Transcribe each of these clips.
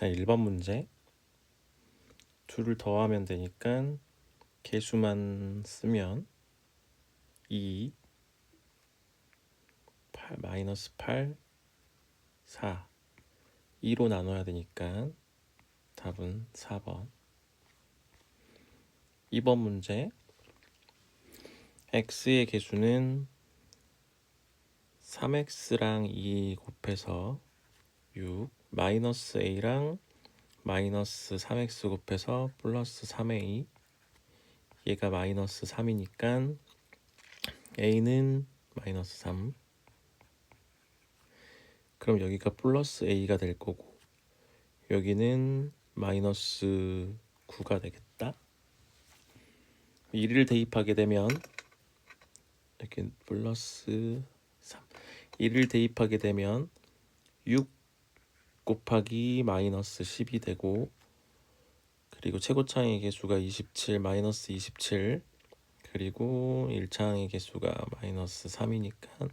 자, 1번 문제. 2를 더하면 되니까 개수만 쓰면 2, 8, 마이너스 8, 4 2로 나눠야 되니까 답은 4번. 2번 문제. x의 개수는 3x랑 2 곱해서 6, 마이너스 a랑 마이너스 3x 곱해서 플러스 3a, 얘가 마이너스 3이니까 a는 마이너스 3, 그럼 여기가 플러스 a가 될 거고 여기는 마이너스 9가 되겠다. 1을 대입하게 되면 이렇게 플러스 3, 1을 대입하게 되면 6 곱하기 마이너스 10이 되고, 그리고 최고차항의 개수가 27 마이너스 27, 그리고 1차항의 개수가 마이너스 3이니까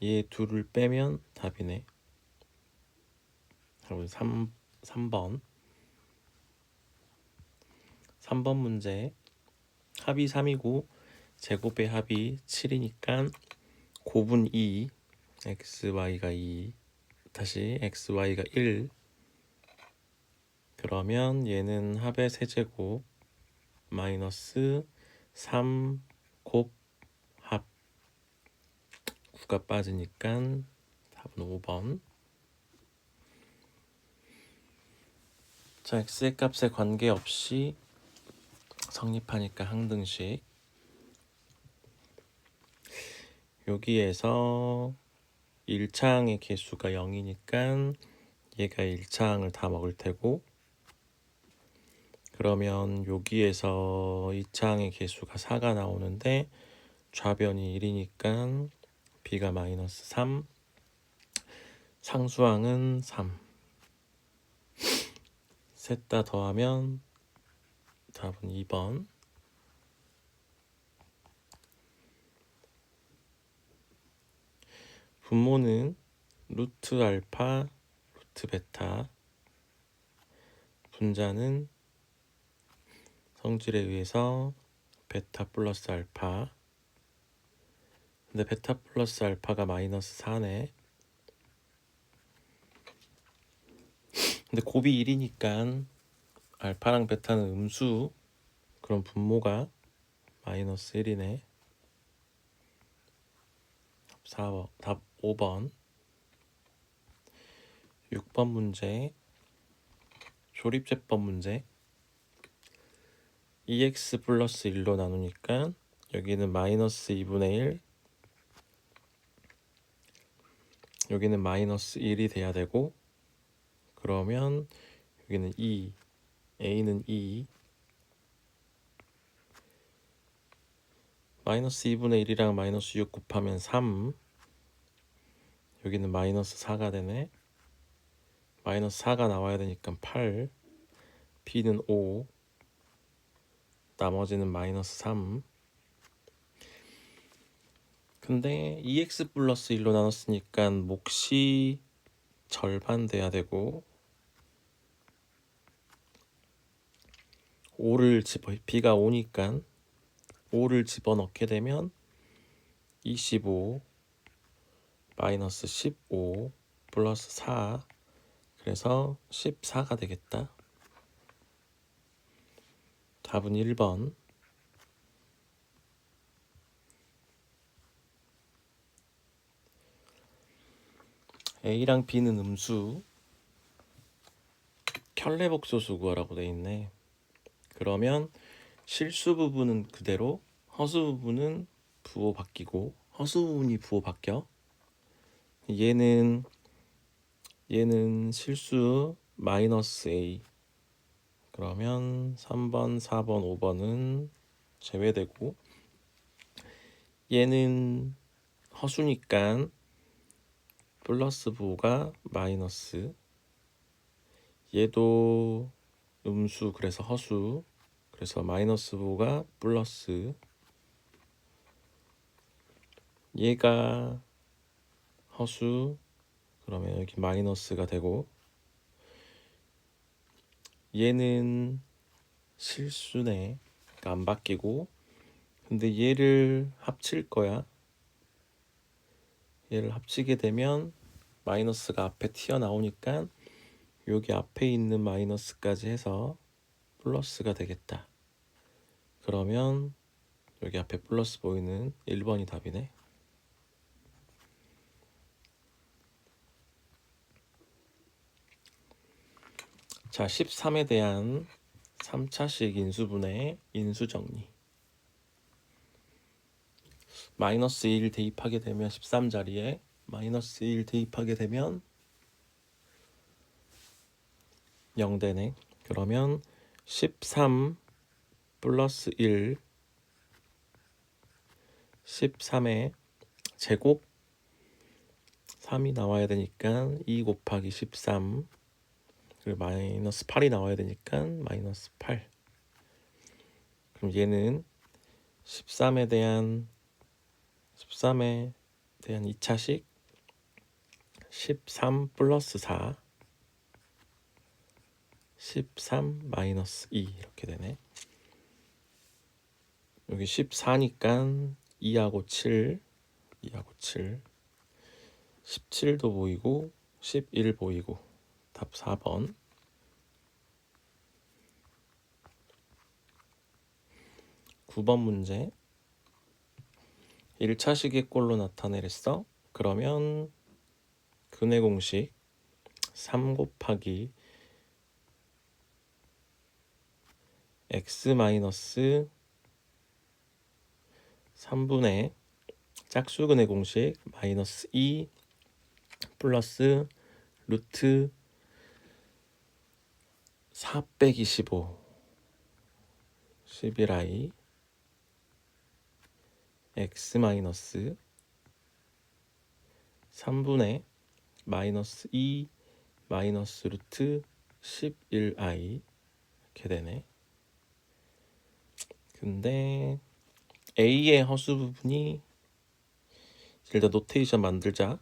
얘 둘을 빼면 답이네. 여러분 3번 문제. 합이 3이고 제곱의 합이 7이니까 곱은 2, xy가 2, 다시 xy가 1, 그러면 얘는 합의 세제곱 마이너스 3 곱 합 9가 빠지니까 답은 5번. 자, x의 값에 관계없이 성립하니까 항등식. 여기에서 1차항의 개수가 0이니까 얘가 1차항을 다 먹을 테고, 그러면 여기에서 2차항의 개수가 4가 나오는데 좌변이 1이니까 b가 마이너스 3, 상수항은 3. 셋 다 더하면 답은 2번. 분모는 루트 알파, 루트 베타. 분자는 성질에 의해서 베타 플러스 알파. 근데 베타 플러스 알파가 마이너스 4네. 근데 곱이 1이니까 알파랑 베타는 음수, 그럼 분모가 마이너스 1이네. 답 5번. 6번 문제. 조립제법 문제. 2x 플러스 1로 나누니까 여기는 마이너스 2분의 1, 여기는 마이너스 1이 돼야 되고, 그러면 여기는 2, a는 2, 마이너스 2분의 1이랑 마이너스 6 곱하면 3, 여기는 마이너스 4가 되네. 마이너스 4가 나와야 되니까 8, b는 5, 나머지는 마이너스 3. 근데 2x 플러스 1로 나눴으니까 몫이 절반 돼야 되고, 5를 b가 5니까 5를 집어넣게 되면 25 마이너스 15 플러스 4, 그래서 14가 되겠다. 답은 1번. A랑 B는 음수, 켤레복소수 구하라고 돼 있네. 그러면 실수 부분은 그대로, 허수 부분은 부호 바뀌고, 허수 부분이 부호 바뀌어. 얘는 실수 마이너스 A. 그러면 3번, 4번, 5번은 제외되고, 얘는 허수니까 플러스 부호가 마이너스, 얘도 음수 그래서 허수, 그래서 마이너스 부호가 플러스, 얘가 허수, 그러면 여기 마이너스가 되고, 얘는 실수네. 그러니까 안 바뀌고. 근데 얘를 합칠 거야. 얘를 합치게 되면 마이너스가 앞에 튀어나오니까 여기 앞에 있는 마이너스까지 해서 플러스가 되겠다. 그러면 여기 앞에 플러스 보이는 1번이 답이네. 자, 13에 대한 3차식 인수분해 인수정리. 마이너스 1 대입하게 되면 13자리에 마이너스 1 대입하게 되면 0 되네. 그러면 13 플러스 1 13의 제곱 3이 나와야 되니까 2 곱하기 13 그리고 마이너스 8이 나와야 되니까 마이너스 8. 그럼 얘는 13에 대한 2차식 13 플러스 4 13 마이너스 2 이렇게 되네. 여기 14니까 2하고 7 17도 보이고 11 보이고 답 4번. 9번 문제. 1차식의 꼴로 나타내랬어. 그러면 근의 공식 3 곱하기 x 마이너스 3분의 짝수근의 공식 마이너스 2 플러스 루트 4 빼기 15 11i x 마이너스 3분의 마이너스 2 마이너스 루트 11i 이렇게 되네. 근데 a의 허수 부분이 일단 노테이션 만들자.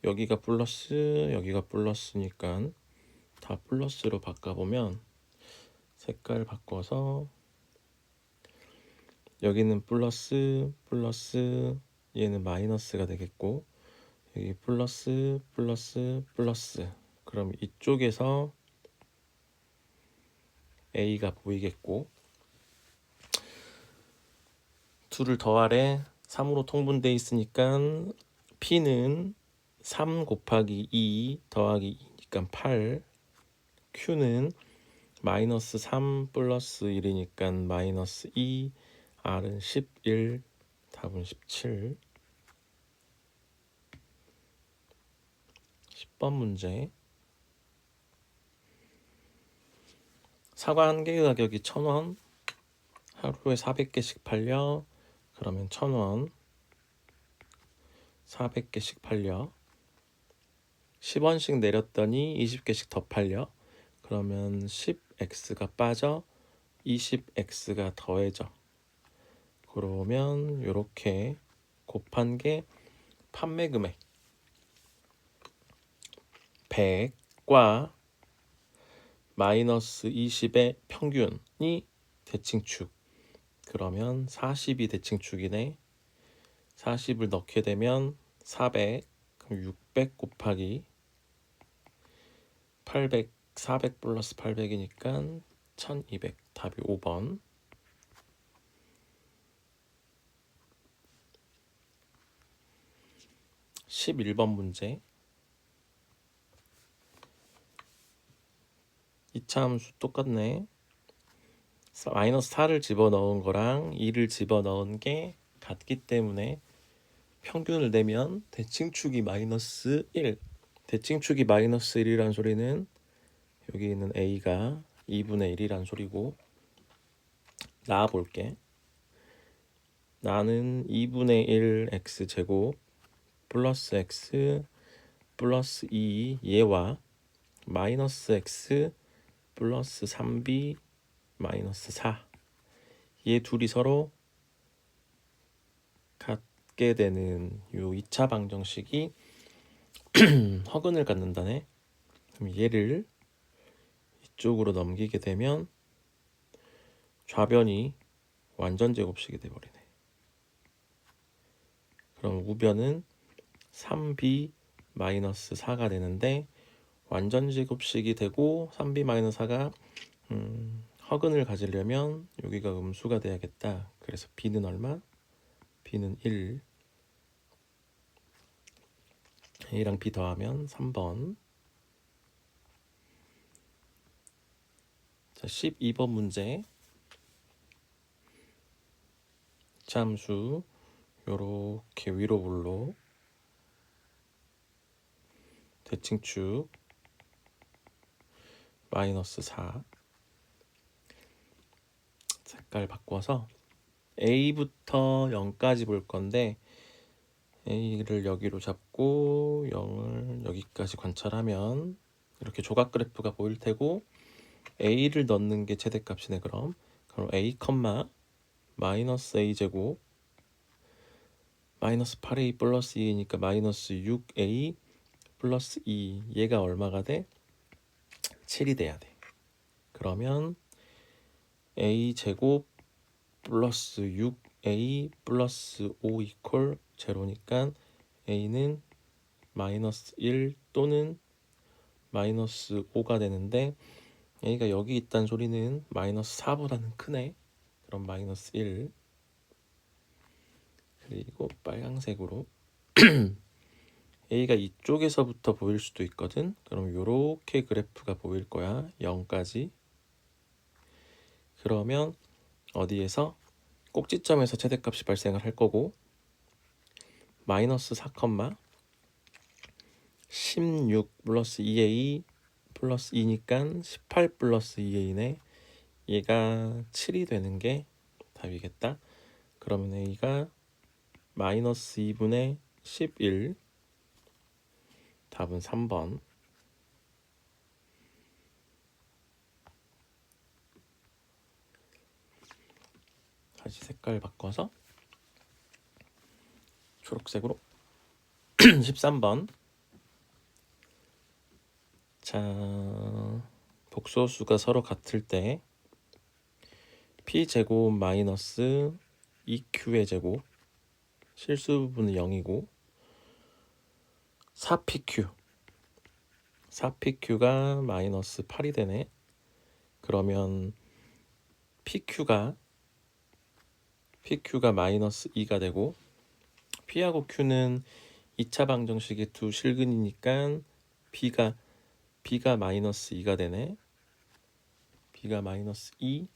여기가 플러스 여기가 플러스니까 다 플러스로 바꿔보면 색깔 바꿔서 여기는 플러스 플러스 얘는 마이너스가 되겠고 여기 플러스 플러스 플러스 그럼 이쪽에서 a가 보이겠고 둘을 더하래 3으로 통분돼 있으니까 p는 3 곱하기 2 더하기 2니까 8 q는 마이너스 3 플러스 1이니까 마이너스 2 r은 11 답은 17. 10번 문제. 사과 한 개의 가격이 1,000원. 하루에 400개씩 팔려. 그러면 1,000원 400개씩 팔려. 10원씩 내렸더니 20개씩 더 팔려. 그러면 10x가 빠져 20x가 더해져. 그러면 이렇게 곱한 게 판매 금액 100과 마이너스 20의 평균이 대칭축. 그러면 40이 대칭축이네. 40을 넣게 되면 400 그럼 600 곱하기 800 400 플러스 800이니까 1200 답이 5번. 11번 문제. 이차 함수 똑같네. 마이너스 4를 집어넣은 거랑 2를 집어넣은 게 같기 때문에 평균을 내면 대칭축이 마이너스 1. 대칭축이 마이너스 1이란 소리는 여기 있는 a가 2분의 1이란 소리고 나와 볼게. 나는 2분의 1 x제곱 플러스 x 플러스 2 얘와 마이너스 x 플러스 3b 마이너스 4 얘 둘이 서로 같게 되는 요 2차 방정식이 허근을 갖는다네. 그럼 얘를 이쪽으로 넘기게 되면 좌변이 완전 제곱식이 돼버리네. 그럼 우변은 3b 마이너스 4가 되는데 완전 제곱식이 되고 3b 마이너스 4가 허근을 가지려면 여기가 음수가 돼야겠다. 그래서 b는 얼마? b는 1. a랑 b 더하면 3번. 자, 12번 문제. 함수 요렇게 위로 볼로 대칭축 마이너스 4 색깔 바꿔서 A부터 0까지 볼 건데 A를 여기로 잡고 0을 여기까지 관찰하면 이렇게 조각 그래프가 보일 테고 A를 넣는 게 최대값이네. 그럼 A, 마이너스 A제곱 마이너스 8A 플러스 2니까 마이너스 6A 플러스 2 얘가 얼마가 돼? 7이 돼야 돼. 그러면 A제곱 플러스 6A 플러스 5 이퀄 제로니까 A는 마이너스 1 또는 마이너스 5가 되는데 A가 여기 있다는 소리는 마이너스 4보다는 크네. 그럼 마이너스 1. 그리고 빨강색으로 A가 이쪽에서부터 보일 수도 있거든. 그럼 요렇게 그래프가 보일 거야. 0까지. 그러면 어디에서? 꼭지점에서 최대값이 발생을 할 거고 마이너스 4, 16 플러스 2A 플러스 2니까 18 플러스 2A네. 얘가 7이 되는 게 답이겠다. 그러면 A가 마이너스 2분의 11. 답은 3번. 다시 색깔 바꿔서 초록색으로 13번. 자, 복소수가 서로 같을 때 p제곱 마이너스 2q의 제곱 실수 부분은 0이고 4pq가 마이너스 8이 되네. 그러면 pq가 마이너스 2가 되고 p하고 q는 2차 방정식의 두 실근이니까 b가 마이너스 2가 되네. b가 마이너스 2.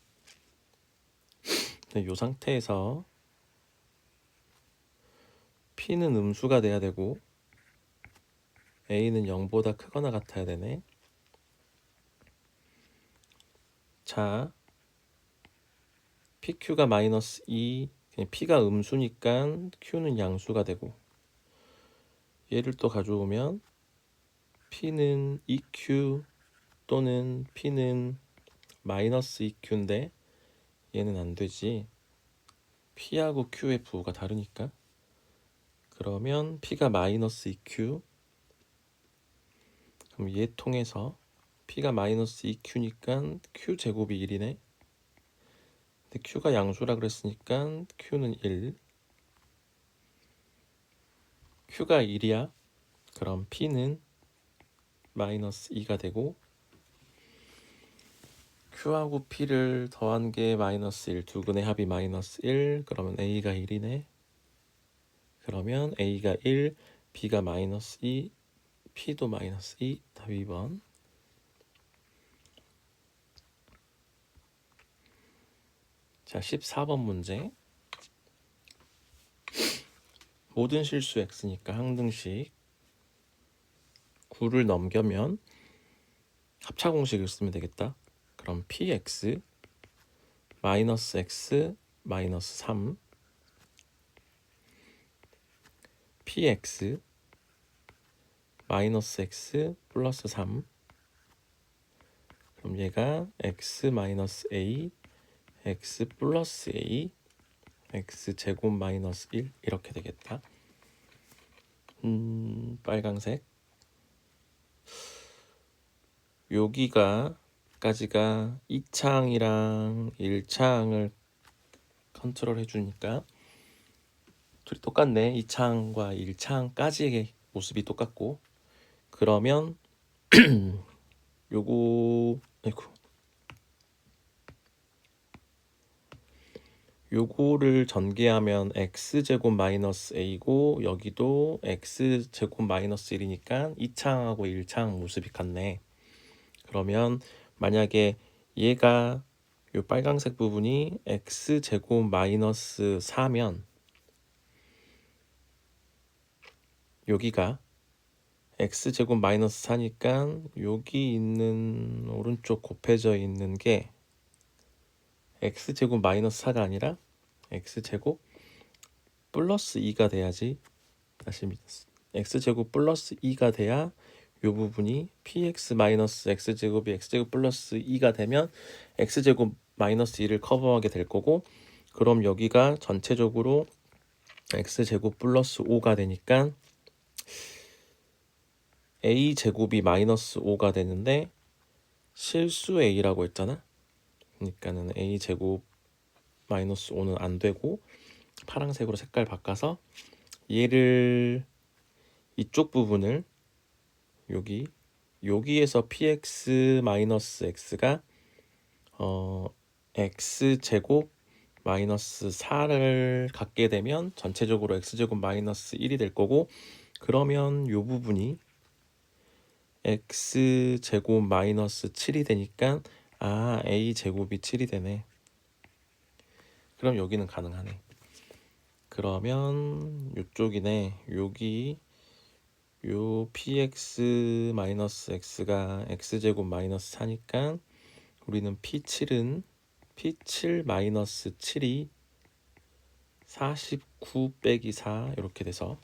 이 상태에서 p는 음수가 돼야 되고 a는 0보다 크거나 같아야 되네. 자, pq가 마이너스 2, p가 음수니까 q는 양수가 되고 얘를 또 가져오면 p는 2q 또는 p는 마이너스 2q인데 얘는 안 되지. p하고 q의 부호가 다르니까. 그러면 p가 마이너스 2q. 그럼 얘 통해서 p가 마이너스 2q니까 q제곱이 1이네. 근데 q가 양수라 그랬으니까 q는 1. q가 1이야. 그럼 p는 마이너스 2가 되고 q하고 p를 더한 게 마이너스 1. 두 근의 합이 마이너스 1. 그러면 a가 1이네. 그러면 a가 1, b가 마이너스 2, p도 마이너스 2. 답 2번. 자, 14번 문제. 모든 실수 x니까 항등식 9를 넘겨면 합차 공식을 쓰면 되겠다. 그럼 px 마이너스 x 마이너스 3 px 마이너스 x 플러스 3. 그럼 얘가 x 마이너스 a x 플러스 a x 제곱 마이너스 1 이렇게 되겠다. 빨강색. 여기가 마이너스까지가 2차항이랑 1차항을 컨트롤 해주니까 둘이 똑같네. 2차항과 1차항까지의 모습이 똑같고, 그러면 요거 아이고 요거를 전개하면 x제곱 마이너스 a고, 여기도 x제곱 마이너스 1이니까 2차항하고 1차항 모습이 같네. 그러면 만약에 얘가 요 빨강색 부분이 x제곱 마이너스 4면 여기가 x제곱 마이너스 4니까 여기 있는 오른쪽 곱해져 있는 게 x제곱 마이너스 4가 아니라 x제곱 플러스 2가 돼야지. 다시 x제곱 플러스 2가 돼야 요 부분이 px 마이너스 x제곱이 x제곱 플러스 2가 되면 x제곱 마이너스 2를 커버하게 될 거고, 그럼 여기가 전체적으로 x제곱 플러스 5가 되니까 a제곱이 마이너스 5가 되는데 실수 a라고 했잖아. 그러니까는 a제곱 마이너스 5는 안 되고, 파란색으로 색깔 바꿔서 얘를 이쪽 부분을 여기에서 px 마이너스 x가 x제곱 마이너스 4를 갖게 되면 전체적으로 x제곱 마이너스 1이 될 거고, 그러면 요 부분이 x제곱 마이너스 7이 되니까 a제곱이 7이 되네. 그럼 여기는 가능하네. 그러면 요쪽이네. 여기 요 px 마이너스 x가 x제곱 마이너스 4니까 우리는 p7은 p7 마이너스 7이 49 빼기 4 이렇게 돼서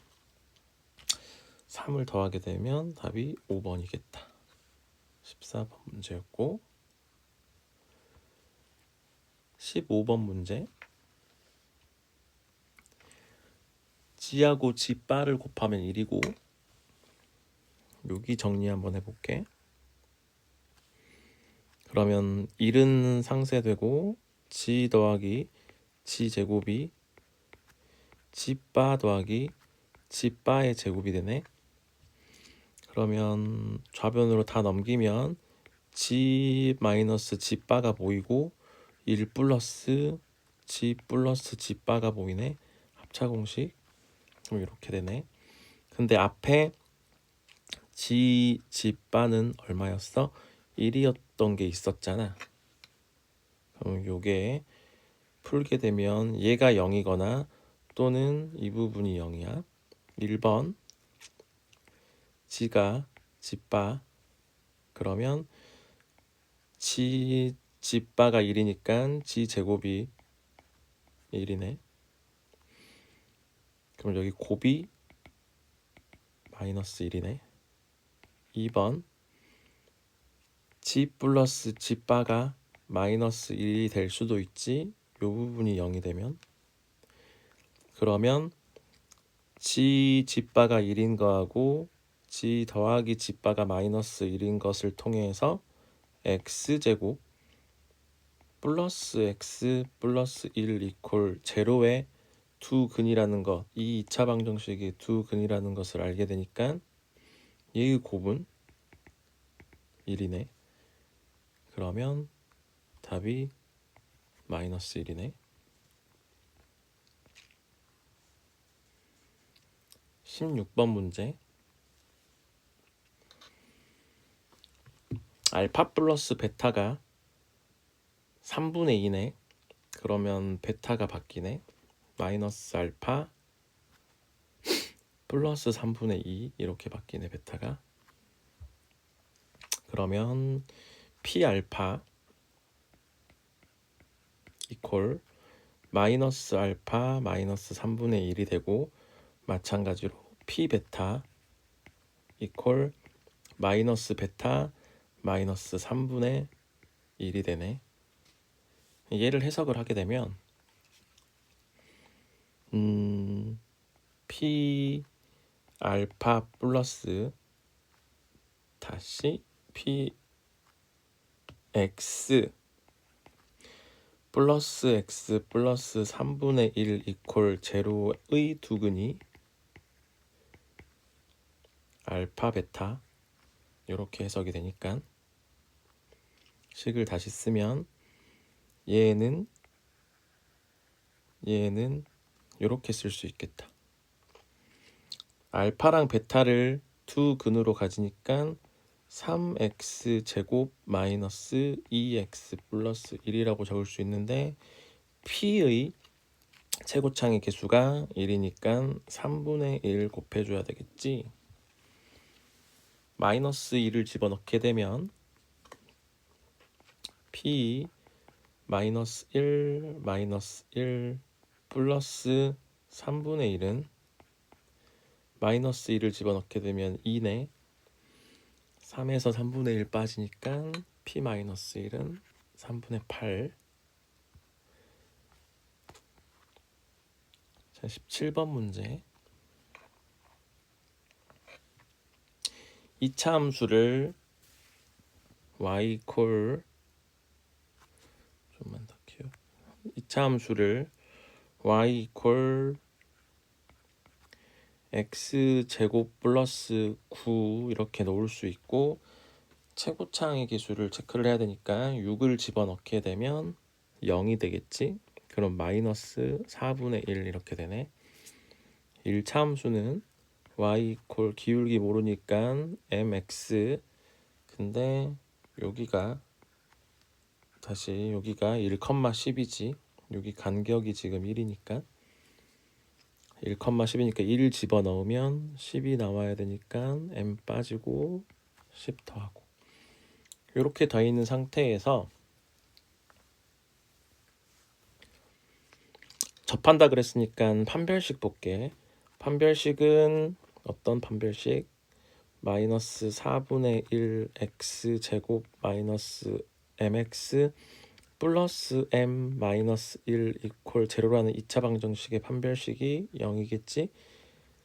3을 더하게 되면 답이 5번이겠다. 14번 문제였고, 15번 문제. 지하고 지바를 곱하면 1이고, 여기 정리 한번 해볼게. 그러면 1은 상쇄되고 지 더하기 지 제곱이 지바 더하기 지바의 제곱이 되네. 그러면 좌변으로 다 넘기면 지 마이너스 지바가 보이고 1 플러스 지 플러스 지바가 보이네. 합차 공식. 그럼 이렇게 되네. 근데 앞에 지 지바는 얼마였어? 1이었던 게 있었잖아. 그럼 요게 풀게 되면 얘가 0이거나 또는 이 부분이 0이야. 1번 지가 지바, 그러면 지 지바가 1이니까 지 제곱이 1이네. 그럼 여기 곱이 마이너스 1이네. 2번 지 플러스 지바가 마이너스 1이 될 수도 있지. 요 부분이 0이 되면. 그러면 지 지바가 1인 거하고 지 더하기 지바가 마이너스 1인 것을 통해서 x제곱 플러스 x 플러스 1 이퀄 제로의 두 근이라는 것, 이 2차 방정식의 두 근이라는 것을 알게 되니까 얘의 곱은 1이네. 그러면 답이 마이너스 1이네. 16번 문제. 알파 플러스 베타가 3분의 2네. 그러면 베타가 바뀌네. 마이너스 알파 플러스 3분의 2 이렇게 바뀌네, 베타가. 그러면 p 알파 이퀄 마이너스 알파 마이너스 3분의 1이 되고, 마찬가지로 p 베타 이퀄 마이너스 베타 마이너스 3분의 1이 되네. 얘를 해석을 하게 되면 p 알파 플러스 다시 p x 플러스 x 플러스 3분의 1 이퀄 제로의 두근이 알파 베타 이렇게 해석이 되니까 식을 다시 쓰면 얘는 이렇게 쓸 수 있겠다. 알파랑 베타를 두 근으로 가지니까 3x 제곱 마이너스 2x 플러스 1이라고 적을 수 있는데 p의 최고창의 개수가 1이니까 3분의 1 곱해줘야 되겠지. 마이너스 2를 집어넣게 되면 p 마이너스 1 플러스 3분의 1은 마이너스 2를 집어넣게 되면 2네. 3에서 3분의 1 빠지니까 p 마이너스 1은 3분의 8. 자, 17번 문제. 이차 함수를 y 콜 좀만 더 키워. 이차 함수를 y 콜 x 제곱 플러스 9 이렇게 넣을 수 있고 최고창의 기수를 체크를 해야 되니까 6을 집어넣게 되면 0이 되겠지. 그럼 마이너스 4분의 1 이렇게 되네. 1차 함수는 y 콜 기울기 모르니까 mx 근데 여기가 다시 여기가 1,10이지. 여기 간격이 지금 1이니까 1,10이니까 1 집어넣으면 10이 나와야 되니까 m 빠지고 10 더하고 이렇게 돼 있는 상태에서 접한다 그랬으니까 판별식 볼게. 판별식은 어떤 판별식? 마이너스 4분의 1 x 제곱 마이너스 mx 플러스 m 마이너스 1 이퀄 제로라는 2차 방정식의 판별식이 0이겠지?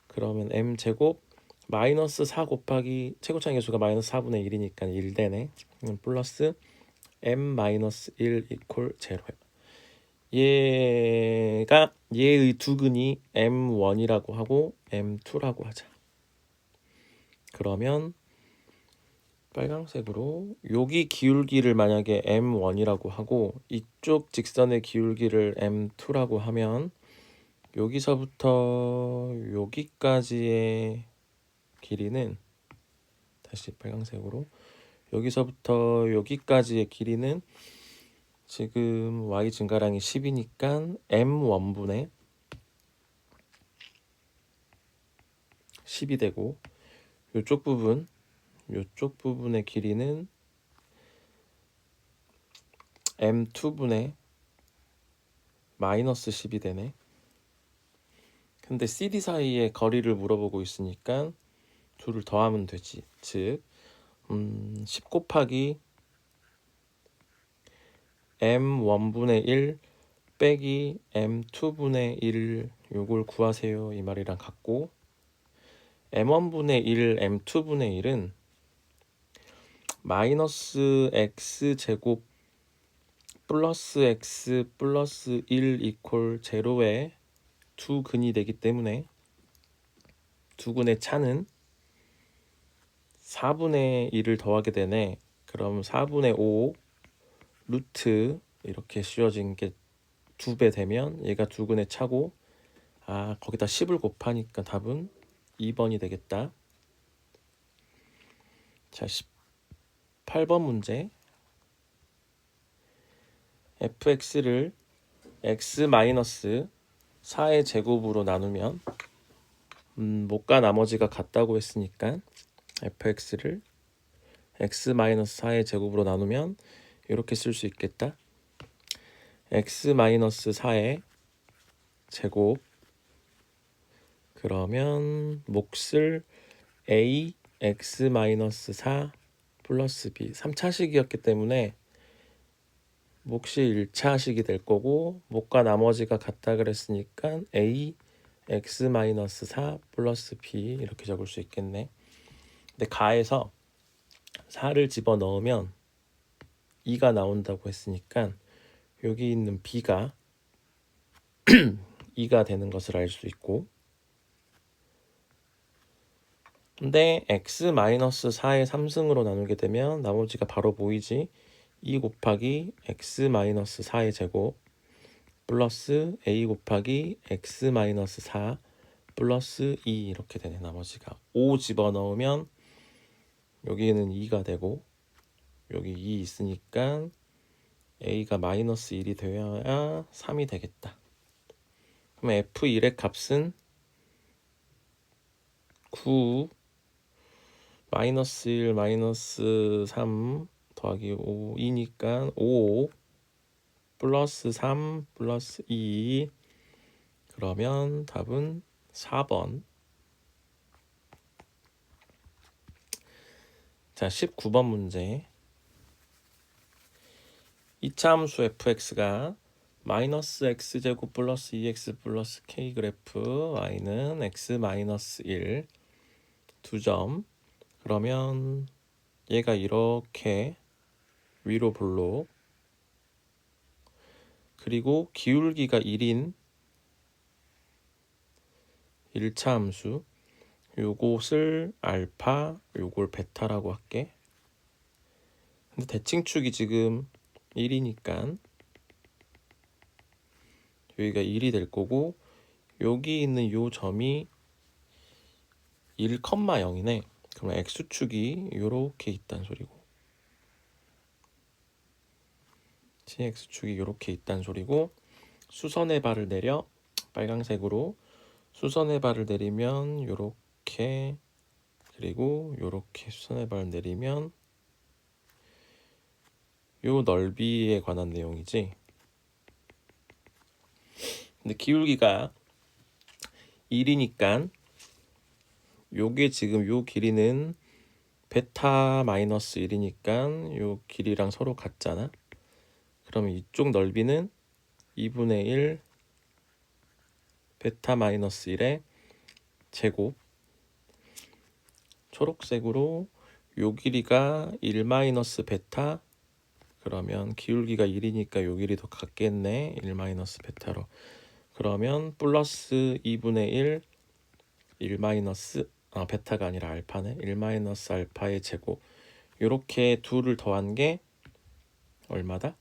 그러면 m 제곱 마이너스 4 곱하기 최고창 개수가 마이너스 4분의 1이니까 1되네. 플러스 m 마이너스 1 이퀄 제로야. 얘의 두근이 m1이라고 하고 m2라고 하자. 그러면 빨강색으로 여기 기울기를 만약에 m1이라고 하고 이쪽 직선의 기울기를 m2라고 하면 여기서부터 여기까지의 길이는 다시 빨강색으로 여기서부터 여기까지의 길이는 지금 y 증가량이 10이니까 m1분의 10이 되고 이쪽 부분의 길이는 m2분의 마이너스 10이 되네. 근데 CD 사이의 거리를 물어보고 있으니까 둘을 더하면 되지. 즉 10 곱하기 m1분의 1 빼기 m2분의 1 요걸 구하세요 이 말이랑 같고 m1분의 1 m2분의 1은 마이너스 x 제곱 플러스 x 플러스 1 이퀄 제로의 두 근이 되기 때문에 두 근의 차는 4분의 1을 더하게 되네. 그럼 4분의 5 루트 이렇게 씌워진 게 2배 되면 얘가 두 근의 차고 거기다 10을 곱하니까 답은 2번이 되겠다. 자, 18번 문제. fx를 x-4의 제곱으로 나누면 못과 나머지가 같다고 했으니까 fx를 x-4의 제곱으로 나누면 이렇게 쓸 수 있겠다. x-4의 제곱 그러면 몫을 a x-4 플러스 b 3차식이었기 때문에 몫이 1차식이 될 거고 몫과 나머지가 같다 그랬으니까 a x-4 플러스 b 이렇게 적을 수 있겠네. 근데 가에서 4를 집어넣으면 2가 나온다고 했으니까 여기 있는 b가 2가 되는 것을 알 수 있고, 근데 x-4의 3승으로 나누게 되면 나머지가 바로 보이지. 2 곱하기 x-4의 제곱 플러스 a 곱하기 x-4 플러스 2 이렇게 되네. 나머지가 5 집어넣으면 여기는 2가 되고 여기 2 있으니까 a가 마이너스 1이 되어야 3이 되겠다. 그럼 f1의 값은 9 마이너스 1 마이너스 3 더하기 5 2니까 5 플러스 3 플러스 2. 그러면 답은 4번. 자, 19번 문제. 이차 함수 fx가 마이너스 x제곱 플러스 2x 플러스 k 그래프 y는 x 마이너스 1 2점. 그러면 얘가 이렇게 위로 볼록, 그리고 기울기가 1인 1차 함수, 요것을 알파, 요걸 베타라고 할게. 근데 대칭축이 지금 1이니까 여기가 1이 될 거고, 여기 있는 요 점이 1,0이네. 그러면 x축이 요렇게 있단 소리고, x축이 요렇게 있단 소리고, 수선의 발을 내려 빨강색으로 수선의 발을 내리면 요렇게, 그리고 요렇게 수선의 발을 내리면 요 넓이에 관한 내용이지. 근데 기울기가 1이니까 요게 지금 요 길이는 베타 마이너스 1이니까 요 길이랑 서로 같잖아. 그러면 이쪽 넓이는 2분의 1 베타 마이너스 1의 제곱, 초록색으로 요 길이가 1 마이너스 베타, 그러면 기울기가 1이니까 요 길이도 같겠네. 1 마이너스 베타로. 그러면 플러스 2분의 1 마이너스 베타가 아니라 알파네. 1 마이너스 알파의 제곱. 요렇게 둘을 더한 게 얼마다?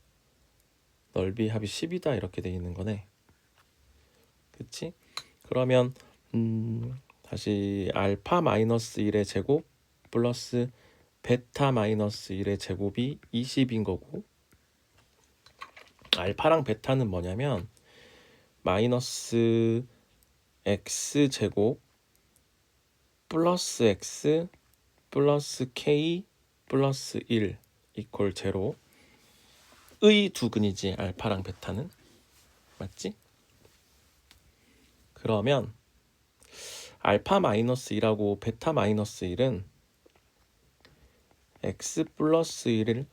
넓이 합이 10이다 이렇게 돼 있는 거네. 그치? 그러면 다시 알파 마이너스 1의 제곱 플러스 베타 마이너스 1의 제곱이 20인 거고, 알파랑 베타는 뭐냐면 마이너스 x 제곱 플러스 x 플러스 k 플러스 1 이퀄 제로의 두근이지, 알파랑 베타는. 맞지? 그러면 알파 마이너스 1하고 베타 마이너스 1은 x 플러스 1을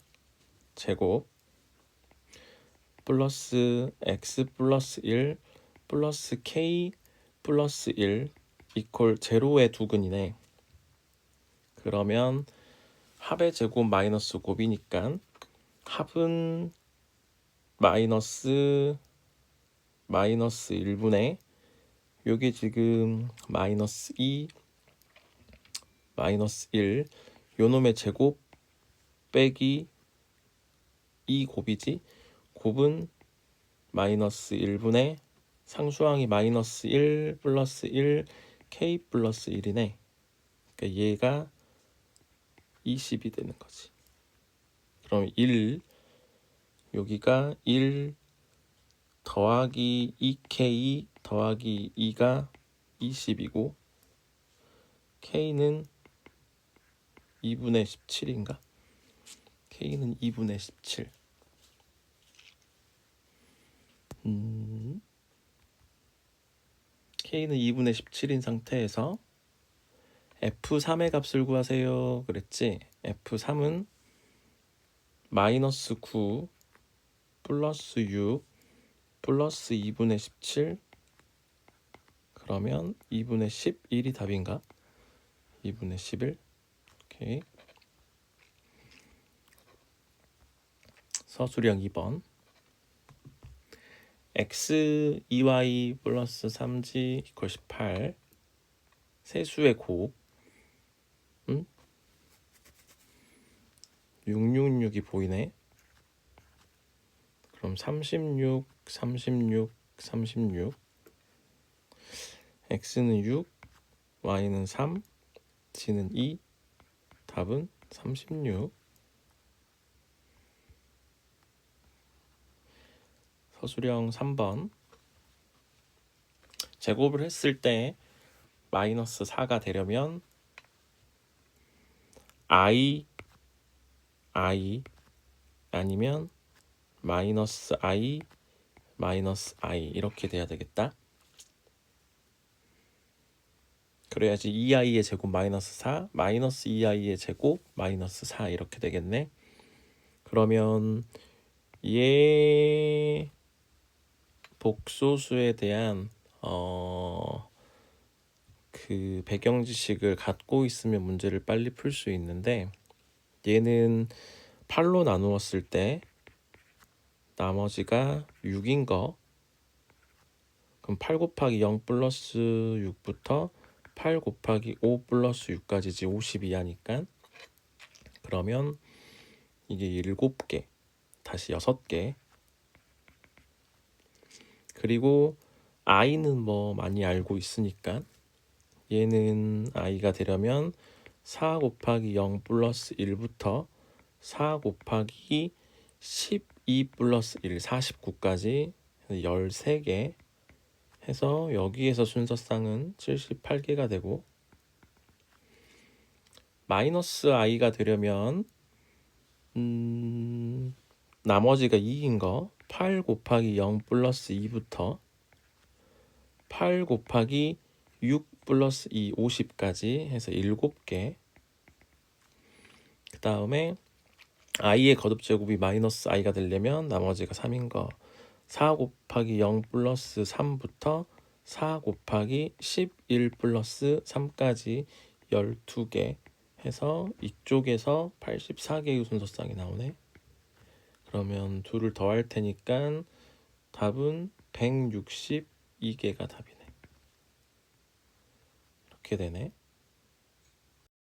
제곱 플러스 x 플러스 1 플러스 k 플러스 1 이퀄 제로의 두근이네. 그러면 합의 제곱 마이너스 곱이니까 합은 마이너스 1분의, 요게 지금 마이너스 2 마이너스 1 요놈의 제곱 빼기 2 곱이지. 곱은 마이너스 1분의 상수항이 마이너스 1 플러스 1 k 플러스 1이네. 그러니까 얘가 20이 되는 거지. 그럼 1 여기가 1 더하기 2k 더하기 2가 20이고, k는 2분의 17인가? k는 2분의 17. k는 2분의 17인 상태에서 f3의 값을 구하세요 그랬지. f3은 마이너스 9 플러스 6 플러스 2분의 17, 그러면 2분의 11이 답인가? 2분의 11. 오케이. 서술형 2번. x 2y 플러스 3g 이퀄 18 세수의 곱 666이 보이네. 그럼 36, 36, 36 x는 6, y는 3, g는 2 답은 36. 서술형 3번. 제곱을 했을 때 마이너스 4가 되려면 i 아니면 마이너스 i 이렇게 돼야 되겠다. 그래야지 2i의 제곱 마이너스 4 마이너스 2i의 제곱 마이너스 4 이렇게 되겠네. 그러면 얘 복소수에 대한 그 배경 지식을 갖고 있으면 문제를 빨리 풀 수 있는데, 얘는 8로 나누었을 때 나머지가 6인 거. 그럼 8 곱하기 0 플러스 6부터 8 곱하기 5 플러스 6까지지 52하니까. 그러면 이게 7개 다시 6개. 그리고 i는 뭐 많이 알고 있으니까 얘는 i가 되려면 4 곱하기 0 플러스 1부터 4 곱하기 12 플러스 1 49까지 13개 해서 여기에서 순서쌍은 78개가 되고, 마이너스 i가 되려면 나머지가 2인 거 8 곱하기 0 플러스 2부터 8 곱하기 6 플러스 2 50까지 해서 7개. 그 다음에 i의 거듭 제곱이 마이너스 i가 되려면 나머지가 3인 거 4 곱하기 0 플러스 3부터 4 곱하기 11 플러스 3까지 12개 해서 이쪽에서 84개의 순서쌍이 나오네. 그러면 둘을 더할 테니까 답은 162개가 답이네. 이렇게 되네.